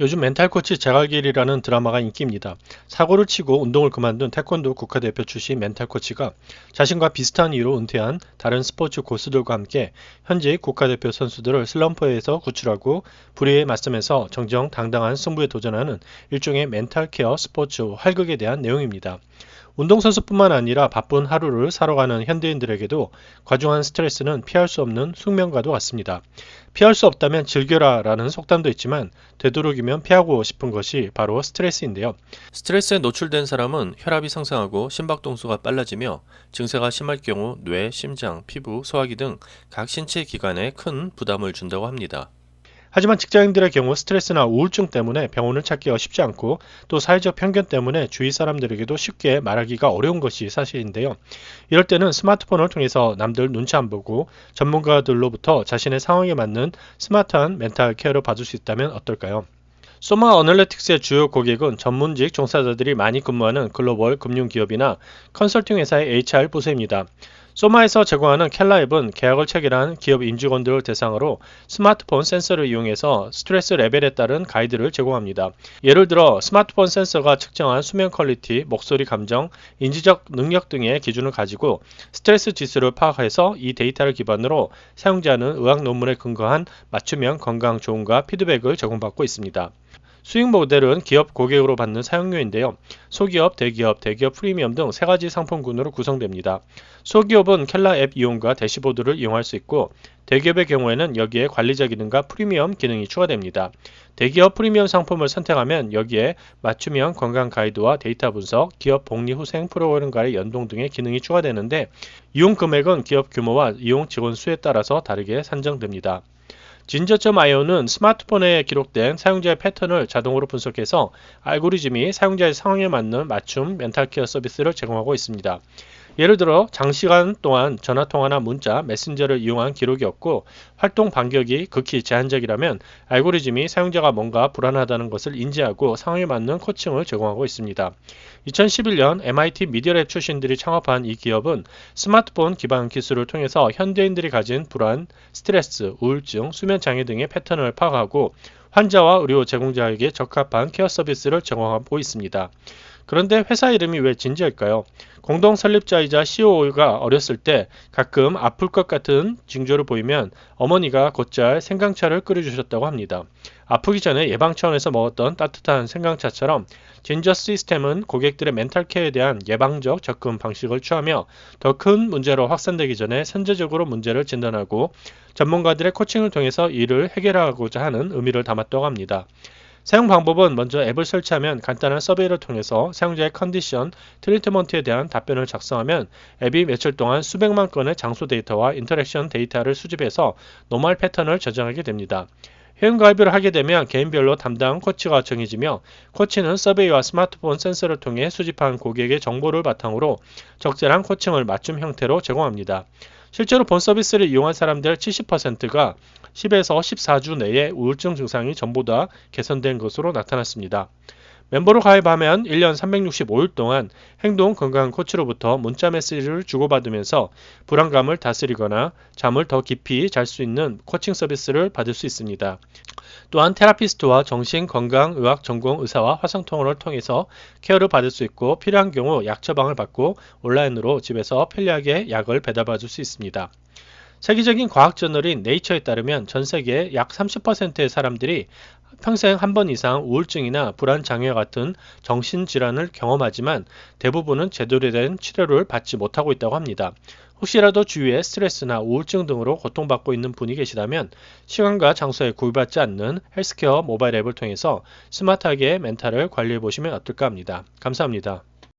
요즘 멘탈 코치 제갈길이라는 드라마가 인기입니다. 사고를 치고 운동을 그만둔 태권도 국가대표 출신 멘탈 코치가 자신과 비슷한 이유로 은퇴한 다른 스포츠 고수들과 함께 현재의 국가대표 선수들을 슬럼프에서 구출하고 불의에 맞서면서 정정당당한 승부에 도전하는 일종의 멘탈 케어 스포츠 활극에 대한 내용입니다. 운동선수뿐만 아니라 바쁜 하루를 살아가는 현대인들에게도 과중한 스트레스는 피할 수 없는 숙명과도 같습니다. 피할 수 없다면 즐겨라 라는 속담도 있지만 되도록이면 피하고 싶은 것이 바로 스트레스인데요. 스트레스에 노출된 사람은 혈압이 상승하고 심박동수가 빨라지며 증세가 심할 경우 뇌, 심장, 피부, 소화기 등 각 신체 기관에 큰 부담을 준다고 합니다. 하지만 직장인들의 경우 스트레스나 우울증 때문에 병원을 찾기가 쉽지 않고 또 사회적 편견 때문에 주위 사람들에게도 쉽게 말하기가 어려운 것이 사실인데요. 이럴 때는 스마트폰을 통해서 남들 눈치 안 보고 전문가들로부터 자신의 상황에 맞는 스마트한 멘탈 케어를 받을 수 있다면 어떨까요? 소마 어널리틱스의 주요 고객은 전문직 종사자들이 많이 근무하는 글로벌 금융기업이나 컨설팅 회사의 HR 부서입니다. 소마에서 제공하는 켈라앱은 계약을 체결한 기업 임직원들을 대상으로 스마트폰 센서를 이용해서 스트레스 레벨에 따른 가이드를 제공합니다. 예를 들어 스마트폰 센서가 측정한 수면 퀄리티, 목소리 감정, 인지적 능력 등의 기준을 가지고 스트레스 지수를 파악해서 이 데이터를 기반으로 사용자는 의학 논문에 근거한 맞춤형 건강 조언과 피드백을 제공받고 있습니다. 수익 모델은 기업 고객으로 받는 사용료인데요. 소기업, 대기업, 대기업 프리미엄 등 세 가지 상품군으로 구성됩니다. 소기업은 켈라 앱 이용과 대시보드를 이용할 수 있고 대기업의 경우에는 여기에 관리자 기능과 프리미엄 기능이 추가됩니다. 대기업 프리미엄 상품을 선택하면 여기에 맞춤형 건강 가이드와 데이터 분석, 기업 복리후생 프로그램과의 연동 등의 기능이 추가되는데 이용 금액은 기업 규모와 이용 직원 수에 따라서 다르게 산정됩니다. 진저.io는 스마트폰에 기록된 사용자의 패턴을 자동으로 분석해서 알고리즘이 사용자의 상황에 맞는 맞춤 멘탈케어 서비스를 제공하고 있습니다. 예를 들어 장시간 동안 전화통화나 문자, 메신저를 이용한 기록이 없고 활동 반격이 극히 제한적이라면 알고리즘이 사용자가 뭔가 불안하다는 것을 인지하고 상황에 맞는 코칭을 제공하고 있습니다. 2011년 MIT 미디어랩 출신들이 창업한 이 기업은 스마트폰 기반 기술을 통해서 현대인들이 가진 불안, 스트레스, 우울증, 수면 장애 등의 패턴을 파악하고 환자와 의료 제공자에게 적합한 케어 서비스를 제공하고 있습니다. 그런데 회사 이름이 왜 진저일까요? 공동 설립자이자 CEO가 어렸을 때 가끔 아플 것 같은 징조를 보이면 어머니가 곧잘 생강차를 끓여주셨다고 합니다. 아프기 전에 예방 차원에서 먹었던 따뜻한 생강차처럼 진저 시스템은 고객들의 멘탈 케어에 대한 예방적 접근 방식을 취하며 더 큰 문제로 확산되기 전에 선제적으로 문제를 진단하고 전문가들의 코칭을 통해서 이를 해결하고자 하는 의미를 담았다고 합니다. 사용 방법은 먼저 앱을 설치하면 간단한 서베이를 통해서 사용자의 컨디션, 트리트먼트에 대한 답변을 작성하면 앱이 며칠 동안 수백만 건의 장소 데이터와 인터랙션 데이터를 수집해서 노멀 패턴을 저장하게 됩니다. 회원가입을 하게 되면 개인별로 담당 코치가 정해지며 코치는 서베이와 스마트폰 센서를 통해 수집한 고객의 정보를 바탕으로 적절한 코칭을 맞춤 형태로 제공합니다. 실제로 본 서비스를 이용한 사람들 70%가 10에서 14주 내에 우울증 증상이 전보다 개선된 것으로 나타났습니다. 멤버로 가입하면 1년 365일 동안 행동 건강 코치로부터 문자 메시지를 주고받으면서 불안감을 다스리거나 잠을 더 깊이 잘 수 있는 코칭 서비스를 받을 수 있습니다. 또한 테라피스트와 정신건강의학 전공 의사와 화상통화를 통해서 케어를 받을 수 있고 필요한 경우 약 처방을 받고 온라인으로 집에서 편리하게 약을 배달받을 수 있습니다. 세계적인 과학 저널인 네이처에 따르면 전 세계 약 30%의 사람들이 평생 한 번 이상 우울증이나 불안 장애와 같은 정신질환을 경험하지만 대부분은 제대로 된 치료를 받지 못하고 있다고 합니다. 혹시라도 주위에 스트레스나 우울증 등으로 고통받고 있는 분이 계시다면 시간과 장소에 구애받지 않는 헬스케어 모바일 앱을 통해서 스마트하게 멘탈을 관리해 보시면 어떨까 합니다. 감사합니다.